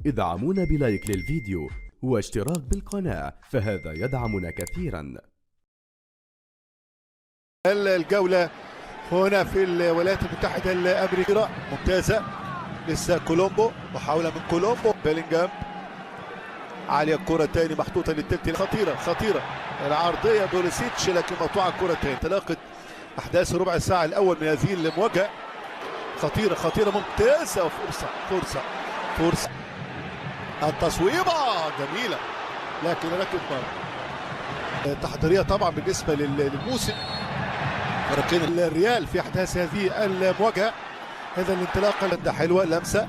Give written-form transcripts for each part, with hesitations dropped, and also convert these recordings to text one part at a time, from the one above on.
ادعمونا بلايك للفيديو واشتراك بالقناة فهذا يدعمنا كثيرا. الجولة هنا في الولايات المتحدة الأمريكية ممتازة. لسه كولومبو، محاولة من كولومبو. بيلينغهام عالية، الكرة تاني محطوطة للتلت، خطيرة العرضية بوليسيتش لكن مقطوعة الكرة تاني. انطلاقة أحداث ربع الساعة الأول من هذه المواجهة خطيرة ممتازة. فرصة التصويبة جميلة لكن ركب مرة تحضيرية طبعا بالنسبة للموسم. فريقين الريال في أحداث هذه المواجهة. هذا الانطلاقة ده حلوة، لمسة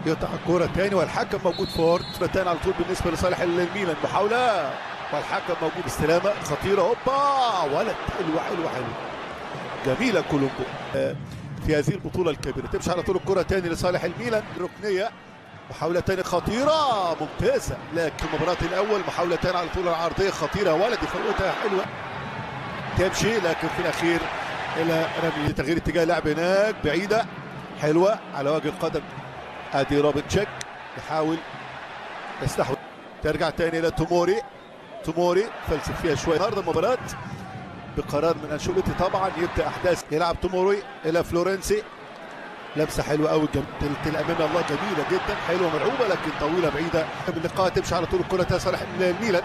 يقطع الكرة تاني والحكم موجود فورت تاني على طول بالنسبة لصالح الميلان. محاولة والحكم موجود. استلامة خطيرة، هوبا ولد حلوة جميلة كولومبو في هذه البطولة الكبيرة. تمشي على طول الكرة تاني لصالح الميلان. ركنية، محاولة تاني خطيرة ممتازة لكن المباراة الأول محاولة تاني على طول العرضية خطيرة ولد فوتها حلوة تمشي لكن في الأخير إلى رمي تغيير اتجاه اللعب هناك بعيدة حلوة على وجه القدم. ادي روبن تشيك يحاول يستحوذ، ترجع تاني الى توموري فلسف فيها شويه. النهارده المباراه بقرار من انشيلوتي طبعا يبدا احداث. يلعب توموري الى فلورنسي، لمسه حلوه قوي تلت الامامي الله جميله جدا حلوه ملعوبه لكن طويله بعيده من اللقاء. تمشي على طول الكره صالح الميلان،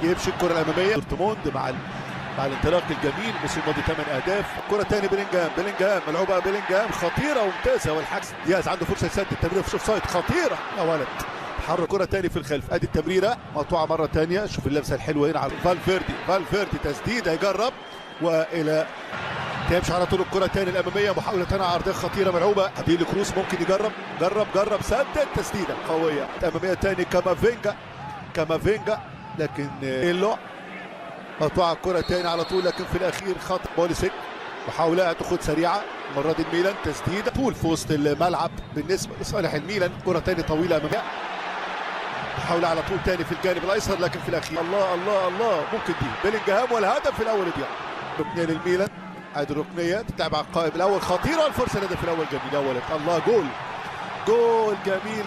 يمشي الكره الاماميه دورتموند مع الانطلاق الجميل. الموسم الماضي 8 اهداف. الكره تاني بيلينغهام ملعوبه بيلينغهام خطيره وممتازه والحكم دياز عنده فرصه يسدد. التمريره في اوف سايد خطيره يا ولد. حرك الكره تاني في الخلف، ادي التمريره مقطوعه مره تانيه. شوف اللمسه الحلوه هنا على فالفيردي تسديده يجرب والى تمشي على طول الكره تاني الاماميه. محاوله تانيه عرضيه خطيره ملعوبه دي لكروس، ممكن يجرب سدد تسديده قويه اماميه تاني. كامافينجا لكن إيلو مقطوعه الكره تاني على طول لكن في الاخير خطا بوليسيك. محاوله تاخد سريعه المره دي الميلان، تسديده طول في وسط الملعب بالنسبه لصالح الميلان. كره تاني طويله اماميه، محاوله على طول تاني في الجانب الايسر لكن في الاخير الله ممكن دي بيلينغهام والهدف الاول يضيع. ركنيه للميلان، ادي الركنيه تتلعب على القائم الاول خطيره. الفرصه الهدف الاول جميل يا ولد الله. جول جميل.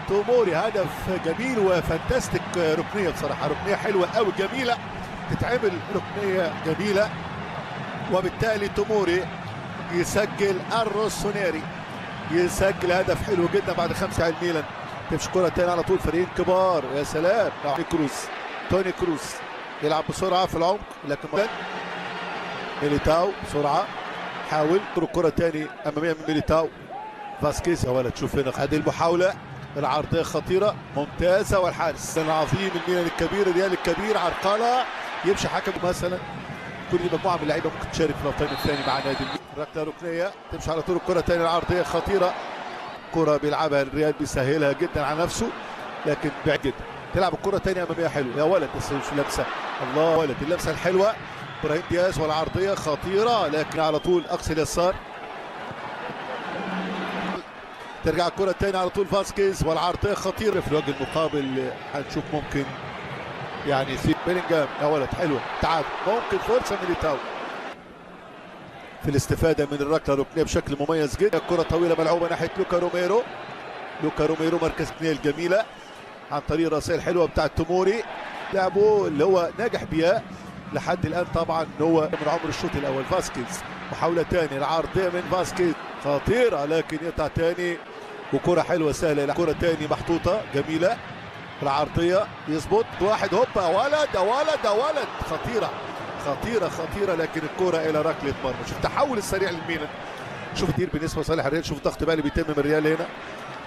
توموري هدف جميل وفانتاستيك. ركنيه بصراحه، ركنيه حلوه قوي جميله تتعمل، ركنيه جميله وبالتالي توموري يسجل. الروسونيري يسجل هدف حلو جدا بعد 5 على الميلان. تمشي كره تاني على طول فريقين كبار يا سلام. توني كروز يلعب بسرعه في العمق لكن ميليتاو بسرعه حاول الكره تاني اماميه من ميليتاو. فاسكيز يا ولد شوف هنا هذه المحاوله العرضيه خطيره ممتازه والحارس العظيم الميلان الكبير الريال الكبير عرقله. يمشي حكم مثلا كل مجموعه من اللعيبه ممكن تشارك في الابطال الثاني مع نادي ركنيه. تمشي على طول الكره ثاني العرضيه خطيره، كره بيلعبها الريال بيسهلها جدا على نفسه لكن بعيد جدا. تلعب الكره ثانيه اماميه حلوه يا ولد بس مش لمسه الله ولد. اللمسه الحلوه ابراهيم دياز والعرضيه خطيره لكن على طول اقصى اليسار. ترجع الكره الثانيه على طول فاسكيز والعرضيه خطيره في الوجه المقابل. هنشوف ممكن يعني في بيلينغهام يا ولد حلوه تعادل، ممكن فرصه ميليتاو في الاستفاده من الركله الركنيه بشكل مميز جدا. الكره طويله ملعوبه ناحيه لوكا روميرو مركز الثانيه الجميله عن طريق الراسيه الحلوه بتاعت توموري. لعبه اللي هو ناجح بيها لحد الان طبعا ان هو من عمر الشوط الاول. فاسكيز محاوله ثانيه العرضيه من فاسكيز خطيره لكن يقطع ثاني وكره حلوه سهله. الكره ثاني محطوطه جميله العرضيه يظبط واحد هوبا ولد خطيره لكن الكره الى ركله مرمى. شوف التحول السريع للميلان، شوف كتير بالنسبه لصالح الريال. شوف الضغط بقى اللي بيتم من الريال هنا،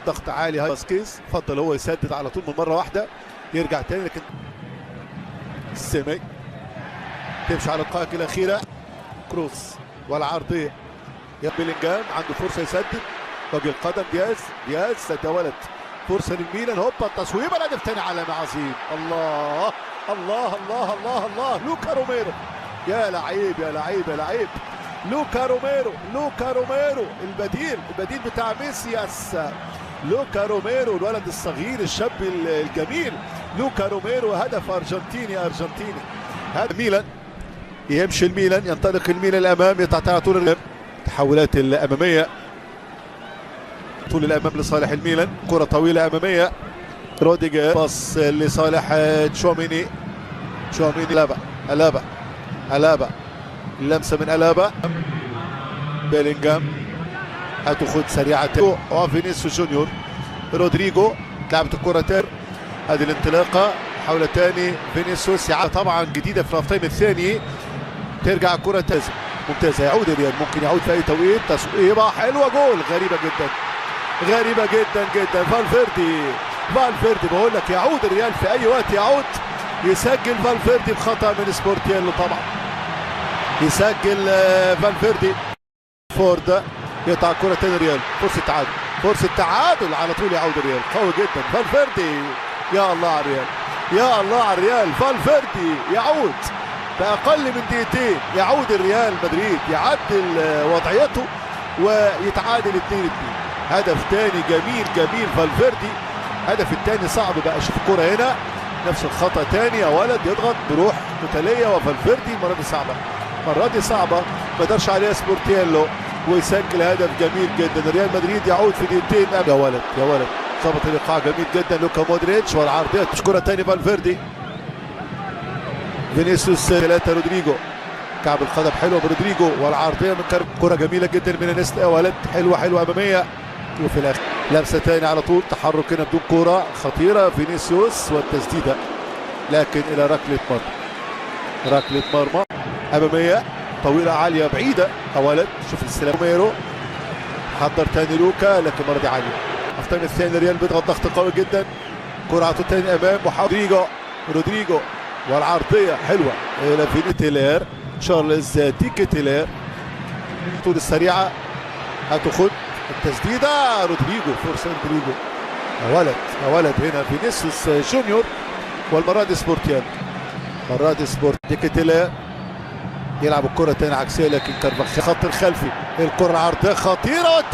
ضغط عالي. فاسكيز فضل هو يسدد على طول من مره واحده يرجع تاني لكن السيمي تمشي على القائمه الاخيره. كروس والعرضيه يا بيلينغهام عنده فرصه يسدد وجه القدم. دياز سد يا ولد، فرصه للميلان هوبا التصويبه الهدف ثاني علامه عظيم. الله لوكا روميرو يا لعيب لوكا روميرو البديل بتاع ميسياس. لوكا روميرو الولد الصغير الشاب الجميل لوكا روميرو هدف ارجنتيني. هذا ميلان يمشي الميلان، ينطلق الميلان الامام، يقطع على طول التحولات الاماميه طول الامام لصالح الميلان. كره طويله اماميه، روديجر باص لصالح تشواميني. الابا اللمسه من الابا. بيلينغهام هتاخد سريعه وفينيسيوس جونيور. رودريجو لعبت الكره تاني، هذه الانطلاقه حول تاني فينيسيوس طبعا جديده في الهاف تايم الثاني. ترجع الكره ممتازه، يعود الريال، ممكن يعود في اي توقيت. تصويبه حلوه، جول غريبه جدا. فالفيردي بقول لك يعود الريال في اي وقت، يعود يسجل فالفيردي بخطا من سبورتيلو. طبعا يسجل فالفيردي. فورد يقطع كرة تاني الريال، فرصة تعادل على طول. يعود الريال قوي جدا. فالفيردي، يا الله على الريال. فالفيردي يعود بأقل من دقيقتين، يعود الريال مدريد يعدل وضعيته ويتعادل 2-2. هدف تاني جميل فالفيردي. هدف التاني صعب بقى. شوف الكرة هنا، نفس الخطأ تاني، يا ولد يضغط بروح قتالية. وفالفيردي المرة دي صعبة ما قدرش عليها سبورتيلو ويسجل هدف جميل جدا. ريال مدريد يعود في دقيقتين. يا ولد ظبط الايقاع جميل جدا. لوكا مودريتش والعرضيه، كرة تاني فالفيردي. فينيسيوس 3 رودريجو، كعب القدم حلوه برودريجو والعرضيه من كرة جميله جدا من انيستا. يا ولد حلوه اماميه. وفي الاخر لمسه تاني على طول، تحرك هنا بدون كرة خطيره. فينيسيوس والتسديده لكن الى ركله مرمى اماميه طويله عاليه بعيده. يا ولد شوف الاستلام. روميرو حضر تاني لوكا، لكن المره دي عاليه. الثاني الثاني الريال بيضغط ضغط قوي جدا. كرة عطوا تاني امام رودريجو والعرضيه حلوه الى تيلير. تشارلز تيلير طول السريعه هتاخد التسديده. رودريجو، فرصه رودريجو. يا ولد هنا فينيسيوس جونيور، والمره دي سبورتيال. تيلير يلعب الكرة تاني عكسية، لكن كارفاخال خط الخلفي. الكرة العرضية خطيرة،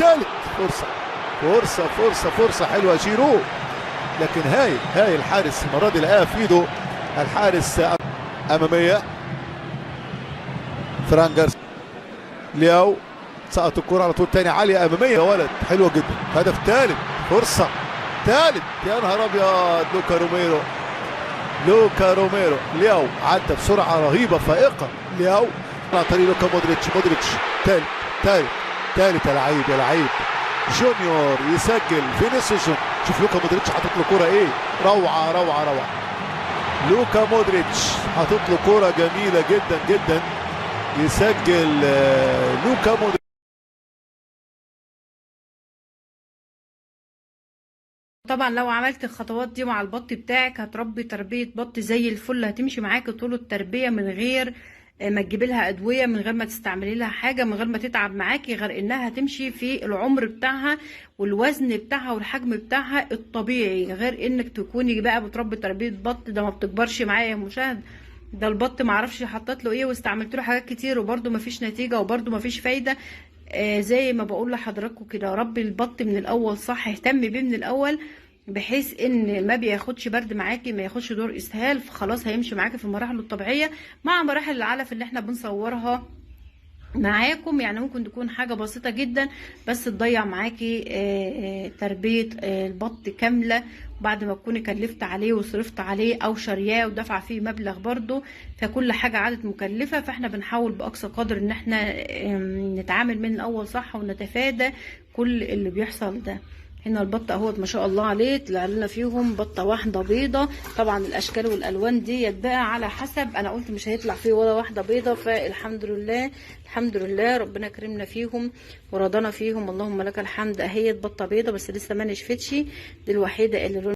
والثالث فرصة حلوة. جيرو، لكن هاي الحارس المرة دي لقاها في ايده الحارس. أمامية فرانجرز لياو، سقط الكرة على طول تاني عالية أمامية. يا ولد حلوة جدا. هدف ثالث، فرصة ثالث. يا نهار أبيض. لوكا روميرو. لياو عدى بسرعة رهيبة فائقة. لياو على طريق لوكا مودريتش. ثالث يا لعيب. جونيور يسجل. فينيسيوس جونيور. شوف لوكا مودريتش حاطط له كرة ايه، روعة. لوكا مودريتش حاطط له كرة جميلة جدا. يسجل لوكا مودريتش. طبعا لو عملت الخطوات دي مع البط بتاعك هتربي تربية بط زي الفل، هتمشي معاك طول التربية من غير ما تجيبي لها ادويه، من غير ما تستعملي لها حاجه، من غير ما تتعب معاكي، غير انها هتمشي في العمر بتاعها والوزن بتاعها والحجم بتاعها الطبيعي، غير انك تكوني بقى بتربي تربيه بط ده ما بتكبرش معايا يا مشاهد. ده البط معرفش حطيت له ايه واستعملت له حاجات كتير وبرده مفيش نتيجه وبرده مفيش فايده. زي ما بقول لحضراتكم كده، ربي البط من الاول صح، اهتم بيه من الاول بحيث ان ما بياخدش برد معاكي، ما ياخدش دور اسهال، فخلاص هيمشي معاكي في مراحله الطبيعيه مع مراحل العلف اللي احنا بنصورها معاكم. يعني ممكن تكون حاجه بسيطه جدا بس تضيع معاكي تربيه البط كامله بعد ما تكوني كلفت عليه وصرفت عليه او شارياه ودفع فيه مبلغ برضو، فكل حاجه عادت مكلفه. فاحنا بنحاول باقصى قدر ان احنا نتعامل من الاول صح ونتفادى كل اللي بيحصل ده. هنا البط اهوت ما شاء الله عليه طلع لنا فيهم بطه واحده بيضه. طبعا الاشكال والالوان ديت بقى على حسب، انا قلت مش هيطلع فيه ولا واحده بيضه، فالحمد لله الحمد لله ربنا كرمنا فيهم ورضانا فيهم، اللهم لك الحمد. اهيت بطه بيضه بس لسه ما نشفتش، دي الوحيده اللي